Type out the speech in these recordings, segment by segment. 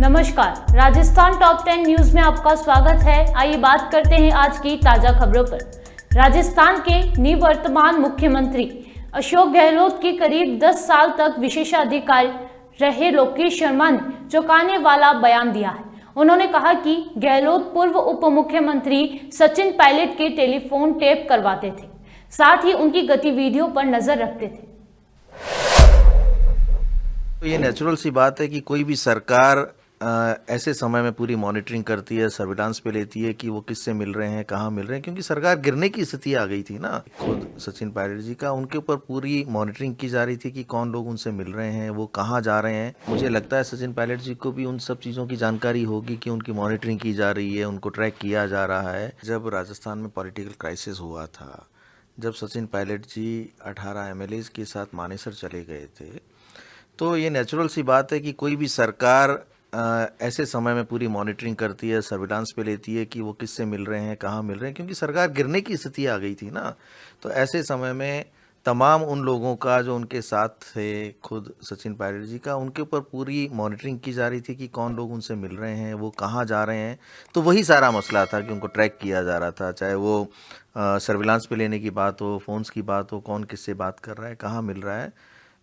नमस्कार, Rajasthan top 10 news में आपका स्वागत है। आइए बात करते हैं आज की ताजा खबरों पर। राजस्थान के निवर्तमान मुख्यमंत्री अशोक गहलोत की करीब 10 साल तक विशेषाधिकारी रहे लोकेश शर्मा ने चौंकाने वाला बयान दिया है। उन्होंने कहा कि गहलोत पूर्व उप मुख्यमंत्री सचिन पायलट के टेलीफोन टेप करवाते थे, साथ ही उनकी गतिविधियों पर नजर रखते थे। तो ये नेचुरल सी बात है कि कोई भी सरकार ऐसे समय में पूरी मॉनिटरिंग करती है, सर्विलांस पे लेती है कि वो किससे मिल रहे हैं, कहाँ मिल रहे हैं, क्योंकि सरकार गिरने की स्थिति आ गई थी ना। खुद सचिन पायलट जी का उनके ऊपर पूरी मॉनिटरिंग की जा रही थी कि कौन लोग उनसे मिल रहे हैं, वो कहाँ जा रहे हैं। मुझे लगता है सचिन पायलट जी को भी उन सब चीज़ों की जानकारी होगी कि उनकी मॉनिटरिंग की जा रही है, उनको ट्रैक किया जा रहा है। जब राजस्थान में पॉलिटिकल क्राइसिस हुआ था, जब सचिन पायलट जी 18 MLAs के साथ मानेसर चले गए थे, तो ये नेचुरल सी बात है कि कोई भी सरकार ऐसे समय में पूरी मॉनिटरिंग करती है, सर्विलांस पे लेती है कि वो किससे मिल रहे हैं, कहाँ मिल रहे हैं, क्योंकि सरकार गिरने की स्थिति आ गई थी ना। तो ऐसे समय में तमाम उन लोगों का जो उनके साथ थे, खुद सचिन पायलट जी का, उनके ऊपर पूरी मॉनिटरिंग की जा रही थी कि कौन लोग उनसे मिल रहे हैं, वो कहाँ जा रहे हैं। तो वही सारा मसला था कि उनको ट्रैक किया जा रहा था, चाहे वो सर्विलांस पे लेने की बात हो, फ़ोन्स की बात हो, कौन किससे बात कर रहा है, कहाँ मिल रहा है,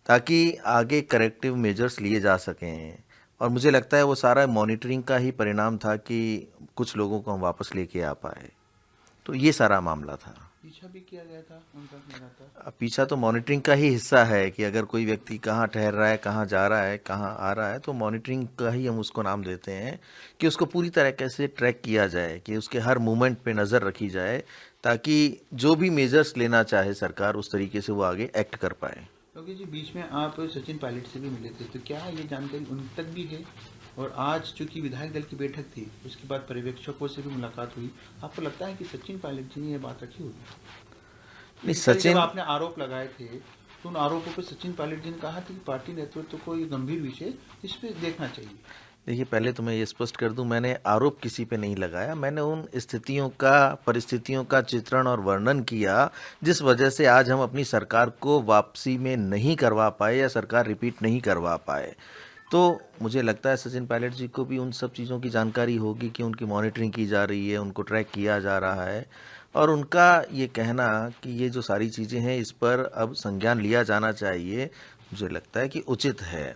ताकि आगे करेक्टिव मेजर्स लिए जा सकें। और मुझे लगता है वो सारा मॉनिटरिंग का ही परिणाम था कि कुछ लोगों को हम वापस लेके आ पाए। तो ये सारा मामला था। पीछा भी किया गया था उनका लगातार। पीछा तो मॉनिटरिंग का ही हिस्सा है कि अगर कोई व्यक्ति कहाँ ठहर रहा है, कहाँ जा रहा है, कहाँ आ रहा है, तो मॉनिटरिंग का ही हम उसको नाम देते हैं कि उसको पूरी तरीके से ट्रैक किया जाए, कि उसके हर मूवमेंट पे नज़र रखी जाए, ताकि जो भी मेजर्स लेना चाहे सरकार उस तरीके से वो आगे एक्ट कर पाए। क्योंकि जी बीच में आप सचिन पायलट से भी मिले थे, तो क्या ये जानकारी उन तक भी है? और आज चूंकि विधायक दल की बैठक थी, उसके बाद पर्यवेक्षकों से भी मुलाकात हुई, आपको लगता है कि सचिन पायलट जी ने ये बात रखी होगी? नहीं, सचिन, जब आपने आरोप लगाए थे तो उन आरोपों पर सचिन पायलट जी ने कहा था कि पार्टी नेतृत्व को ये गंभीर विषय इस पर देखना चाहिए। देखिए, पहले तो मैं ये स्पष्ट कर दूं, मैंने आरोप किसी पे नहीं लगाया। मैंने उन स्थितियों का, परिस्थितियों का चित्रण और वर्णन किया जिस वजह से आज हम अपनी सरकार को वापसी में नहीं करवा पाए या सरकार रिपीट नहीं करवा पाए। तो मुझे लगता है सचिन पायलट जी को भी उन सब चीज़ों की जानकारी होगी कि उनकी मॉनिटरिंग की जा रही है, उनको ट्रैक किया जा रहा है, और उनका ये कहना कि ये जो सारी चीज़ें हैं इस पर अब संज्ञान लिया जाना चाहिए, मुझे लगता है कि उचित है।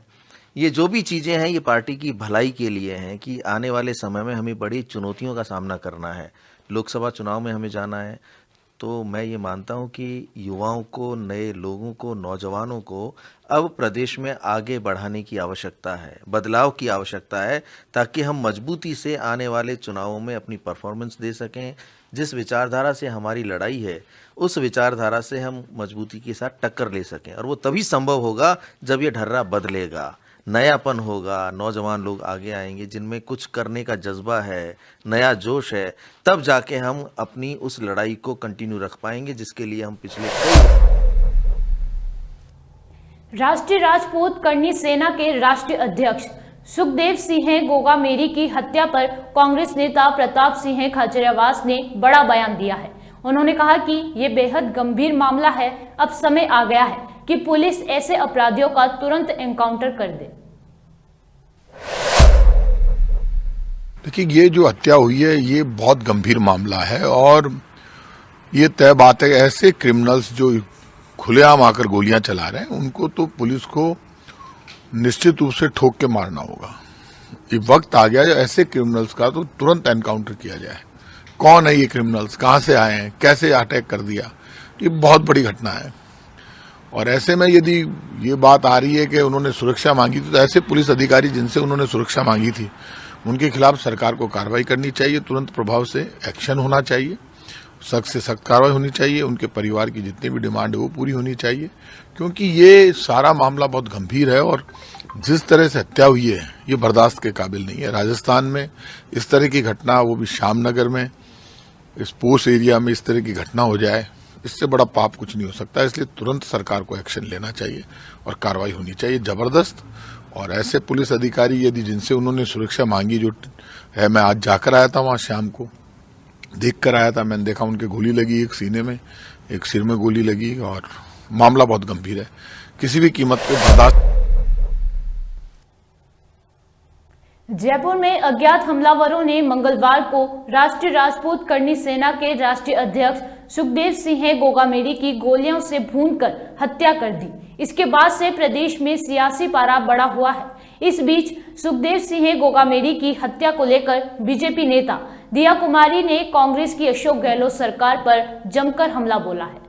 ये जो भी चीज़ें हैं ये पार्टी की भलाई के लिए हैं कि आने वाले समय में हमें बड़ी चुनौतियों का सामना करना है। लोकसभा चुनाव में हमें जाना है, तो मैं ये मानता हूँ कि युवाओं को, नए लोगों को, नौजवानों को अब प्रदेश में आगे बढ़ाने की आवश्यकता है, बदलाव की आवश्यकता है, ताकि हम मजबूती से आने वाले चुनावों में अपनी परफॉर्मेंस दे सकें। जिस विचारधारा से हमारी लड़ाई है, उस विचारधारा से हम मजबूती के साथ टक्कर ले सकें, और वो तभी संभव होगा जब ये ढर्रा बदलेगा, नयापन होगा, नौजवान लोग आगे आएंगे जिनमें कुछ करने का जज्बा है, नया जोश है, तब जाके हम अपनी उस लड़ाई को कंटिन्यू रख पाएंगे जिसके लिए हम पिछले राष्ट्रीय राजपूत करनी सेना के राष्ट्रीय अध्यक्ष सुखदेव सिंह गोगामेरी की हत्या पर कांग्रेस नेता प्रताप सिंह खाचरियावास ने बड़ा बयान दिया है। उन्होंने कहा कि ये बेहद गंभीर मामला है, अब समय आ गया है कि पुलिस ऐसे अपराधियों का तुरंत एनकाउंटर कर दे। देखिए, ये जो हत्या हुई है ये बहुत गंभीर मामला है, और ये तय बात है ऐसे क्रिमिनल्स जो खुलेआम आकर गोलियां चला रहे हैं उनको तो पुलिस को निश्चित रूप से ठोक के मारना होगा। ये वक्त आ गया है ऐसे क्रिमिनल्स का तो तुरंत एनकाउंटर किया जाए। कौन है ये क्रिमिनल्स, कहां से आए हैं, कैसे अटैक कर दिया, ये बहुत बड़ी घटना है। और ऐसे में यदि ये बात आ रही है कि उन्होंने सुरक्षा मांगी थी, तो ऐसे पुलिस अधिकारी जिनसे उन्होंने सुरक्षा मांगी थी उनके खिलाफ सरकार को कार्रवाई करनी चाहिए, तुरंत प्रभाव से एक्शन होना चाहिए, सख्त से सख्त कार्रवाई होनी चाहिए, उनके परिवार की जितनी भी डिमांड है वो पूरी होनी चाहिए, क्योंकि ये सारा मामला बहुत गंभीर है और जिस तरह से हत्या हुई है ये बर्दाश्त के काबिल नहीं है। राजस्थान में इस तरह की घटना, वो भी श्यामनगर में, इस पोस्ट एरिया में इस तरह की घटना हो जाए, इससे बड़ा पाप कुछ नहीं हो सकता। इसलिए तुरंत सरकार को एक्शन लेना चाहिए और कार्रवाई होनी चाहिए जबरदस्त। और ऐसे पुलिस अधिकारी यदि जिनसे उन्होंने सुरक्षा मांगी, जो है, मैं आज जाकर आया था वहां, शाम को देख कर आया था, मैंने देखा उनके गोली लगी, एक सीने में, एक सिर में गोली लगी, और मामला बहुत गंभीर है, किसी भी कीमत पे बर्दाश्त। जयपुर में अज्ञात हमलावरों ने मंगलवार को राष्ट्रीय राजपूत करनी सेना के राष्ट्रीय अध्यक्ष सुखदेव सिंह गोगामेडी की गोलियों से भूनकर हत्या कर दी। इसके बाद से प्रदेश में सियासी पारा बढ़ा हुआ है। इस बीच सुखदेव सिंह गोगामेडी की हत्या को लेकर बीजेपी नेता दिया कुमारी ने कांग्रेस की अशोक गहलोत सरकार पर जमकर हमला बोला है।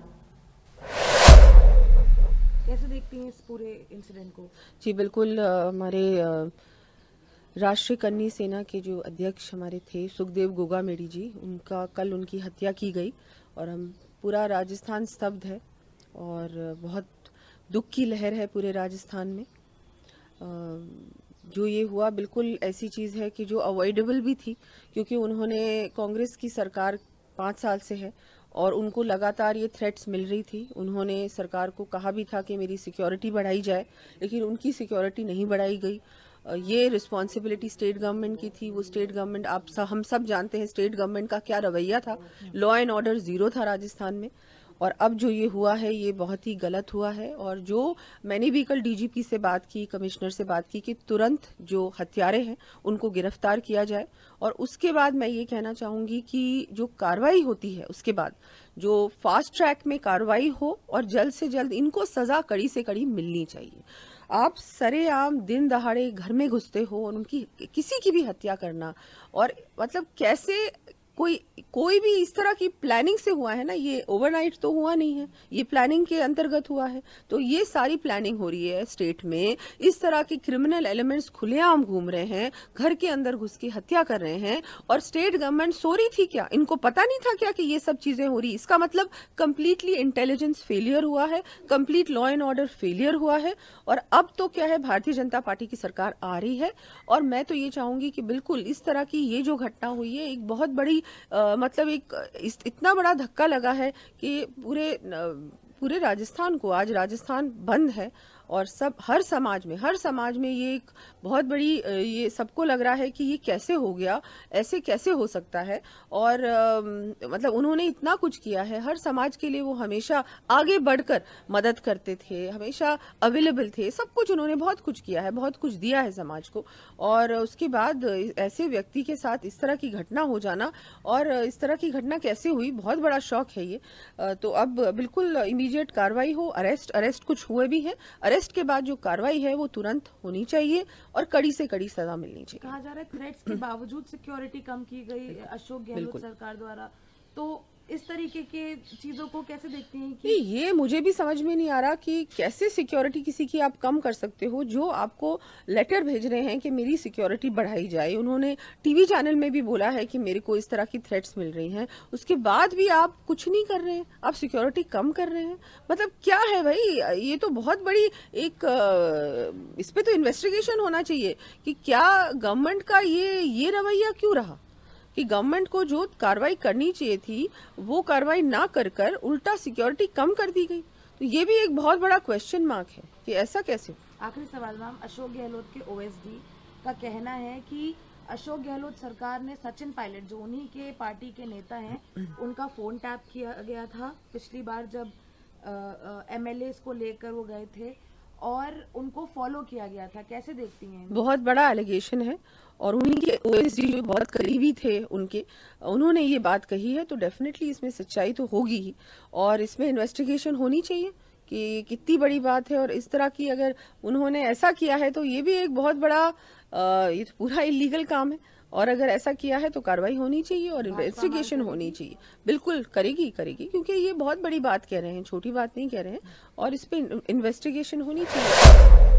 कैसे देखती हैं इस पूरे इंसिडेंट को? जी बिल्कुल, हमारे राष्ट्रीय करनी सेना के जो अध्यक्ष हमारे थे सुखदेव गोगामेडी जी, उनका कल उनकी हत्या की गई और हम पूरा राजस्थान स्तब्ध है और बहुत दुख की लहर है पूरे राजस्थान में। जो ये हुआ बिल्कुल ऐसी चीज़ है कि जो अवॉइडेबल भी थी, क्योंकि उन्होंने कांग्रेस की सरकार 5 साल से है और उनको लगातार ये थ्रेट्स मिल रही थी। उन्होंने सरकार को कहा भी था कि मेरी सिक्योरिटी बढ़ाई जाए, लेकिन उनकी सिक्योरिटी नहीं बढ़ाई गई। ये रिस्पॉन्सिबिलिटी स्टेट गवर्नमेंट की थी। वो स्टेट गवर्नमेंट, हम सब जानते हैं स्टेट गवर्नमेंट का क्या रवैया था। लॉ एंड ऑर्डर जीरो था राजस्थान में। और अब जो ये हुआ है ये बहुत ही गलत हुआ है। और जो मैंने भी कल डीजीपी से बात की, कमिश्नर से बात की कि तुरंत जो हत्यारे हैं उनको गिरफ्तार किया जाए। और उसके बाद मैं ये कहना चाहूँगी कि जो कार्रवाई होती है उसके बाद जो फास्ट ट्रैक में कार्रवाई हो और जल्द से जल्द इनको सजा कड़ी से कड़ी मिलनी चाहिए। आप सरेआम दिन दहाड़े घर में घुसते हो और उनकी किसी की भी हत्या करना, और मतलब कैसे कोई भी इस तरह की प्लानिंग से हुआ है ना, ये ओवरनाइट तो हुआ नहीं है, ये प्लानिंग के अंतर्गत हुआ है। तो ये सारी प्लानिंग हो रही है स्टेट में। इस तरह के क्रिमिनल एलिमेंट्स खुलेआम घूम रहे हैं, घर के अंदर घुस के हत्या कर रहे हैं। और स्टेट गवर्नमेंट सो रही थी क्या? इनको पता नहीं था क्या कि ये सब चीजें हो रही? इसका मतलब कंप्लीटली इंटेलिजेंस फेलियर हुआ है, complete law and order failure हुआ है। और अब तो क्या है, भारतीय जनता पार्टी की सरकार आ रही है और मैं तो ये चाहूंगी कि बिल्कुल इस तरह की ये जो घटना हुई है एक बहुत बड़ी मतलब इतना बड़ा धक्का लगा है कि पूरे राजस्थान को, आज राजस्थान बंद है और हर समाज में ये एक बहुत बड़ी, ये सबको लग रहा है कि ये कैसे हो गया, ऐसे कैसे हो सकता है। और मतलब उन्होंने इतना कुछ किया है, हर समाज के लिए वो हमेशा आगे बढ़कर मदद करते थे, हमेशा अवेलेबल थे, सब कुछ उन्होंने बहुत कुछ किया है, बहुत कुछ दिया है समाज को। और उसके बाद ऐसे व्यक्ति के साथ इस तरह की घटना हो जाना, और इस तरह की घटना कैसे हुई, बहुत बड़ा शौक है ये। तो अब बिल्कुल इमीडिएट कार्रवाई हो, अरेस्ट कुछ हुए भी हैं, अरेस्ट के बाद जो कार्रवाई है वो तुरंत होनी चाहिए और कड़ी से कड़ी सजा मिलनी चाहिए। कहा जा रहा है थ्रेट्स के बावजूद सिक्योरिटी कम की गई अशोक गहलोत सरकार द्वारा, तो इस तरीके के चीजों को कैसे देखते हैं कि ये मुझे भी समझ में नहीं आ रहा कि कैसे सिक्योरिटी किसी की आप कम कर सकते हो। जो आपको लेटर भेज रहे हैं कि मेरी सिक्योरिटी बढ़ाई जाए, उन्होंने टीवी चैनल में भी बोला है कि मेरे को इस तरह की थ्रेट्स मिल रही हैं, उसके बाद भी आप कुछ नहीं कर रहे हैं, आप सिक्योरिटी कम कर रहे हैं। मतलब क्या है भाई, ये तो बहुत बड़ी एक इस पे तो इन्वेस्टिगेशन होना चाहिए कि क्या गवर्नमेंट का ये रवैया क्यों रहा कि गवर्नमेंट को जो कार्रवाई करनी चाहिए थी वो कार्रवाई ना कर उल्टा सिक्योरिटी कम कर दी गई। तो ये भी एक बहुत बड़ा क्वेश्चन मार्क है कि ऐसा कैसे। आखिरी सवाल मैम, अशोक गहलोत के ओएसडी का कहना है कि अशोक गहलोत सरकार ने सचिन पायलट, जो उन्हीं के पार्टी के नेता हैं, उनका फोन टैप किया गया था पिछली बार जब एमएलए को लेकर वो गए थे और उनको फॉलो किया गया था। कैसे देखती हैं? बहुत बड़ा एलिगेशन है और उन्हीं के ओएसडी जो बहुत करीबी थे उन्होंने ये बात कही है, तो डेफिनेटली इसमें सच्चाई तो होगी ही और इसमें इन्वेस्टिगेशन होनी चाहिए कि कितनी बड़ी बात है। और इस तरह की अगर उन्होंने ऐसा किया है तो ये भी एक बहुत बड़ा ये तो पूरा इलीगल काम है और अगर ऐसा किया है तो कार्रवाई होनी चाहिए और इन्वेस्टिगेशन होनी चाहिए। बिल्कुल करेगी क्योंकि ये बहुत बड़ी बात कह रहे हैं, छोटी बात नहीं कह रहे हैं और इस पे इन्वेस्टिगेशन होनी चाहिए।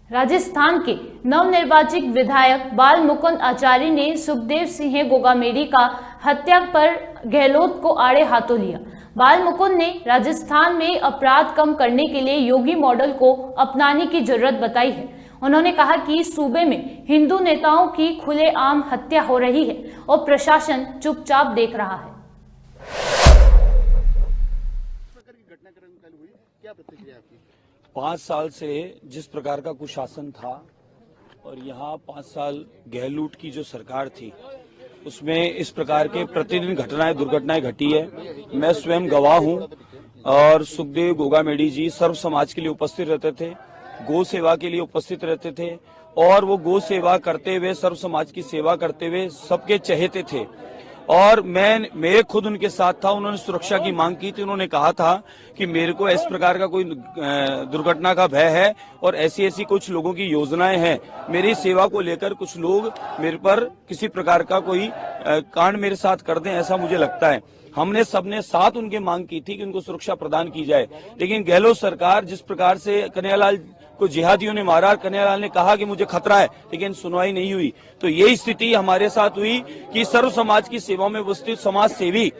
राजस्थान के नवनिर्वाचित विधायक बाल मुकुंद आचार्य ने सुखदेव सिंह गोगामेडी का हत्या पर गहलोत को आड़े हाथों लिया। बाल मुकुंद ने राजस्थान में अपराध कम करने के लिए योगी मॉडल को अपनाने की जरूरत बताई है। उन्होंने कहा कि सूबे में हिंदू नेताओं की खुलेआम हत्या हो रही है और प्रशासन चुपचाप देख रहा है। 5 साल से जिस प्रकार का कुशासन था और यहाँ 5 साल गहलोत की जो सरकार थी उसमें इस प्रकार के प्रतिदिन दुर्घटनाएं घटी है। मैं स्वयं गवाह हूँ और सुखदेव गोगामेडी जी सर्व समाज के लिए उपस्थित रहते थे, गौ सेवा के लिए उपस्थित रहते थे और वो गौ सेवा करते हुए, सर्व समाज की सेवा करते हुए सबके चहेते थे। और मैं खुद उनके साथ था। उन्होंने सुरक्षा की मांग की थी। उन्होंने कहा था कि मेरे को इस प्रकार का कोई दुर्घटना का भय है और ऐसी कुछ लोगों की योजनाएं हैं, मेरी सेवा को लेकर कुछ लोग मेरे पर किसी प्रकार का कोई कांड मेरे साथ कर दें, ऐसा मुझे लगता है। हमने सबने साथ उनकी मांग की थी कि उनको सुरक्षा प्रदान की जाए, लेकिन गहलोत सरकार जिस प्रकार से कन्हैयालाल को जिहादियों ने मारा, कन्हैयालाल ने कहा कि मुझे खतरा है, लेकिन सुनवाई नहीं हुई। तो यही स्थिति हमारे साथ हुई कि सर्व समाज की सेवा में उपस्थित समाज सेवी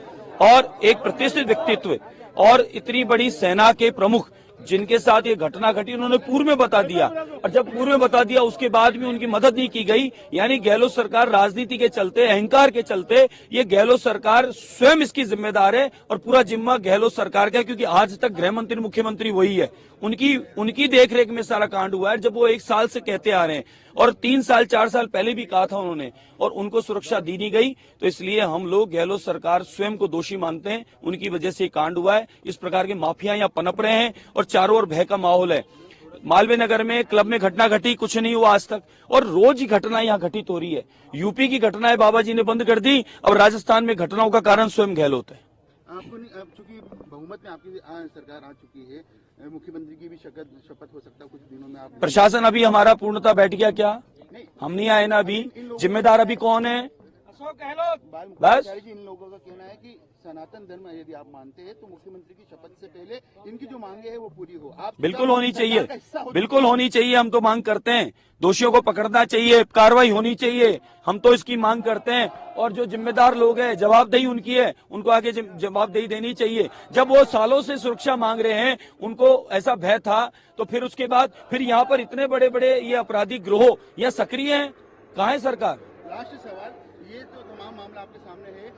और एक प्रतिष्ठित व्यक्तित्व और इतनी बड़ी सेना के प्रमुख जिनके साथ ये घटना घटी, उन्होंने पूर्व में बता दिया, और जब पूर्व में बता दिया उसके बाद भी उनकी मदद नहीं की गई। यानी गहलोत सरकार राजनीति के चलते, अहंकार के चलते, ये गहलोत सरकार स्वयं इसकी जिम्मेदार है और पूरा जिम्मा गहलोत सरकार का है, क्योंकि आज तक गृह मंत्री, मुख्यमंत्री वही है। उनकी देखरेख में सारा कांड हुआ है, जब वो 1 साल से कहते आ रहे हैं और 3 साल 4 साल पहले भी कहा था उन्होंने, और उनको सुरक्षा दी नहीं गई। तो इसलिए हम लोग गहलोत सरकार स्वयं को दोषी मानते हैं, उनकी वजह से कांड हुआ है। इस प्रकार के माफिया यहाँ पनप रहे हैं और चारों ओर भय का माहौल है। मालवीय नगर में क्लब में घटना घटी, कुछ नहीं हुआ आज तक, और रोज ही घटना यहाँ घटित हो रही है। यूपी की घटनाएं बाबा जी ने बंद कर दी, अब राजस्थान में घटनाओं का कारण स्वयं गहलोत है। आपको चूंकि बहुमत में आपकी सरकार आ चुकी है, मुख्यमंत्री की भी शपथ हो सकता है कुछ दिनों में। आप प्रशासन अभी हमारा पूर्णतः बैठ गया क्या? हम नहीं आए ना अभी। जिम्मेदार अभी कौन है? बस इन लोगों का कहना है कि सनातन धर्म यदि आप मानते हैं तो मुख्यमंत्री की शपथ से पहले इनकी जो मांगे है वो पूरी हो। आप बिल्कुल होनी चाहिए, बिल्कुल होनी चाहिए। हम तो मांग करते हैं, दोषियों को पकड़ना चाहिए, कार्रवाई होनी चाहिए, हम तो इसकी मांग करते हैं। और जो जिम्मेदार लोग हैं, जवाबदेही उनकी है, उनको आगे जवाबदेही देनी चाहिए। जब वो सालों से सुरक्षा मांग रहे हैं, उनको ऐसा भय था, तो फिर उसके बाद फिर यहाँ पर इतने बड़े बड़े ये आपराधिक गिरोह यह सक्रिय हैं, कहाँ है सरकार? लास्ट सवाल, ये तो तमाम मामला आपके सामने है।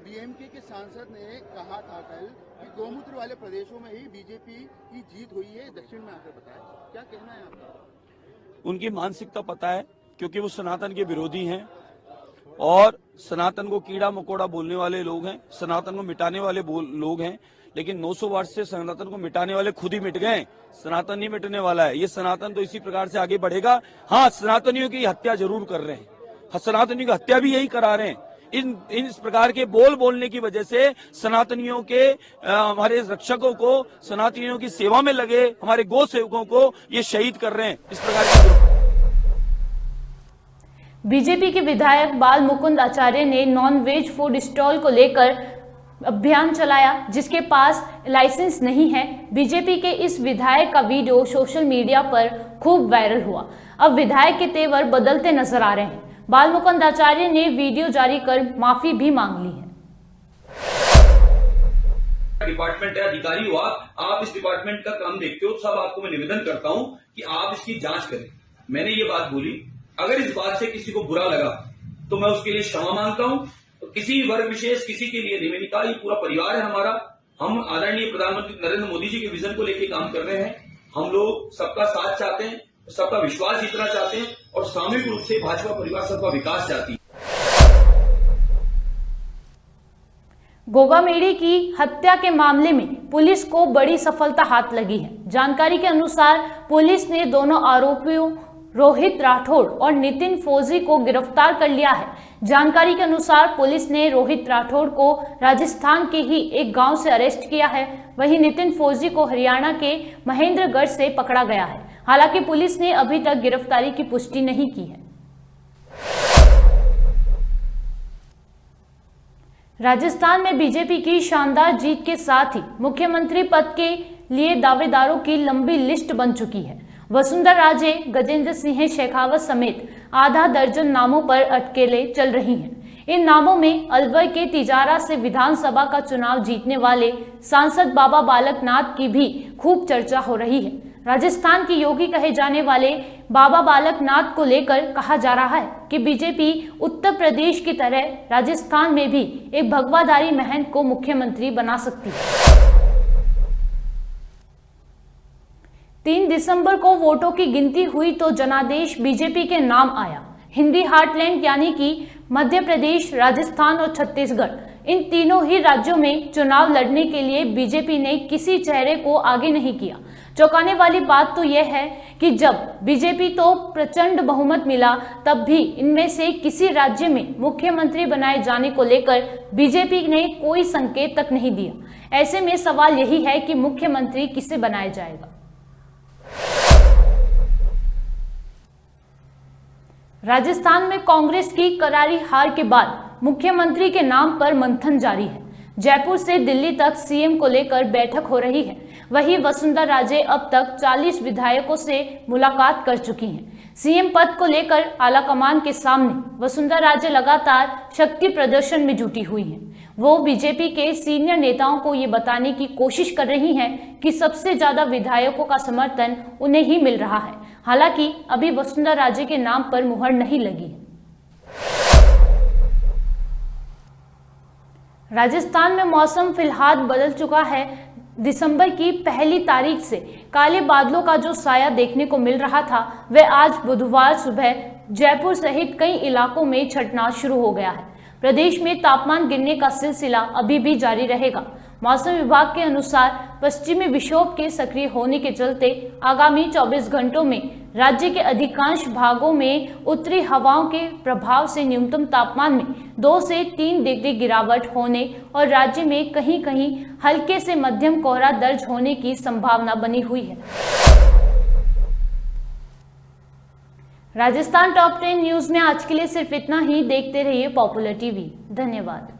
डीएमके के सांसद ने कहा था कल कि गौमूत्र वाले प्रदेशों में ही बीजेपी की जीत हुई है, दक्षिण में आकर बताया, क्या कहना है आपका? उनकी मानसिकता पता है, क्योंकि वो सनातन के विरोधी हैं और सनातन को कीड़ा मकोड़ा बोलने वाले लोग हैं, सनातन को मिटाने वाले लोग हैं। लेकिन 900 वर्ष से सनातन को मिटाने वाले खुद ही मिट गए, सनातन नहीं मिटने वाला है। ये सनातन तो इसी प्रकार से आगे बढ़ेगा। हाँ, सनातनियों की हत्या जरूर कर रहे हैं, सनातनियों की हत्या भी यही करा रहे हैं। इस प्रकार के बोलने की वजह से सनातनियों के हमारे रक्षकों को, सनातनियों की सेवा में लगे हमारे गौ सेवकों को ये शहीद कर रहे हैं। इस प्रकार बीजेपी के विधायक बाल मुकुंद आचार्य ने नॉन वेज फूड स्टॉल को लेकर अभियान चलाया, जिसके पास लाइसेंस नहीं है। बीजेपी के इस विधायक का वीडियो सोशल मीडिया पर खूब वायरल हुआ। अब विधायक के तेवर बदलते नजर आ रहे हैं। बाल मुकुंद आचार्य ने वीडियो जारी कर माफी भी मांग ली है। डिपार्टमेंट है, अधिकारी हुआ, आप इस डिपार्टमेंट का काम देखते हो, सब आपको मैं निवेदन करता हूं कि आप इसकी जांच करें। मैंने ये बात बोली, अगर इस बात से किसी को बुरा लगा तो मैं उसके लिए क्षमा मांगता हूं। तो किसी वर्ग विशेष, किसी के लिए नहीं, मैंने ये पूरा परिवार है हमारा। हम आदरणीय प्रधानमंत्री नरेंद्र मोदी जी के विजन को लेकर काम कर रहे हैं। हम लोग सबका साथ चाहते हैं, सबका विश्वास जीतना चाहते हैं और सामूहिक रूप से भाजपा परिवार सबका विकास चाहती है। गोगा मेडी की हत्या के मामले में पुलिस को बड़ी सफलता हाथ लगी है। जानकारी के अनुसार पुलिस ने दोनों आरोपियों रोहित राठौड़ और नितिन फौजी को गिरफ्तार कर लिया है। जानकारी के अनुसार पुलिस ने रोहित राठौड़ को राजस्थान के ही एक गांव से अरेस्ट किया है, वहीं नितिन फौजी को हरियाणा के महेंद्रगढ़ से पकड़ा गया है। हालांकि पुलिस ने अभी तक गिरफ्तारी की पुष्टि नहीं की है। राजस्थान में बीजेपी की शानदार जीत के साथ ही मुख्यमंत्री पद के लिए दावेदारों की लंबी लिस्ट बन चुकी है। वसुंधरा राजे, गजेंद्र सिंह शेखावत समेत आधा दर्जन नामों पर अटकलें चल रही हैं। इन नामों में अलवर के तिजारा से विधानसभा का चुनाव जीतने वाले सांसद बाबा बालक नाथ की भी खूब चर्चा हो रही है। राजस्थान की योगी कहे जाने वाले बाबा बालक नाथ को लेकर कहा जा रहा है कि बीजेपी उत्तर प्रदेश की तरह राजस्थान में भी एक भगवाधारी महंत को मुख्यमंत्री बना सकती है। 3 दिसंबर को वोटों की गिनती हुई तो जनादेश बीजेपी के नाम आया। हिंदी हार्टलैंड यानी कि मध्य प्रदेश, राजस्थान और छत्तीसगढ़, इन तीनों ही राज्यों में चुनाव लड़ने के लिए बीजेपी ने किसी चेहरे को आगे नहीं किया। चौंकाने वाली बात तो यह है कि जब बीजेपी तो प्रचंड बहुमत मिला, तब भी इनमें से किसी राज्य में मुख्यमंत्री बनाए जाने को लेकर बीजेपी ने कोई संकेत तक नहीं दिया। ऐसे में सवाल यही है कि मुख्यमंत्री किसे बनाया जाएगा। राजस्थान में कांग्रेस की करारी हार के बाद मुख्यमंत्री के नाम पर मंथन जारी है। जयपुर से दिल्ली तक सीएम को लेकर बैठक हो रही है। वहीं वसुंधरा राजे अब तक 40 विधायकों से मुलाकात कर चुकी हैं। सीएम पद को लेकर आलाकमान के सामने वसुंधरा राजे लगातार शक्ति प्रदर्शन में जुटी हुई हैं। वो बीजेपी के सीनियर नेताओं को ये बताने की कोशिश कर रही हैं कि सबसे ज्यादा विधायकों का समर्थन उन्हें ही मिल रहा है। हालांकि अभी वसुंधरा राजे के नाम पर मुहर नहीं लगी है। राजस्थान में मौसम फिलहाल बदल चुका है। दिसंबर की पहली तारीख से काले बादलों का जो साया देखने को मिल रहा था, वह आज बुधवार सुबह जयपुर सहित कई इलाकों में छंटना शुरू हो गया है। प्रदेश में तापमान गिरने का सिलसिला अभी भी जारी रहेगा। मौसम विभाग के अनुसार पश्चिमी विक्षोभ के सक्रिय होने के चलते आगामी 24 घंटों में राज्य के अधिकांश भागों में उत्तरी हवाओं के प्रभाव से न्यूनतम तापमान में 2 से 3 डिग्री गिरावट होने और राज्य में कहीं कहीं हल्के से मध्यम कोहरा दर्ज होने की संभावना बनी हुई है। राजस्थान टॉप 10 न्यूज में आज के लिए सिर्फ इतना ही। देखते रहिए पॉपुलर टीवी। धन्यवाद।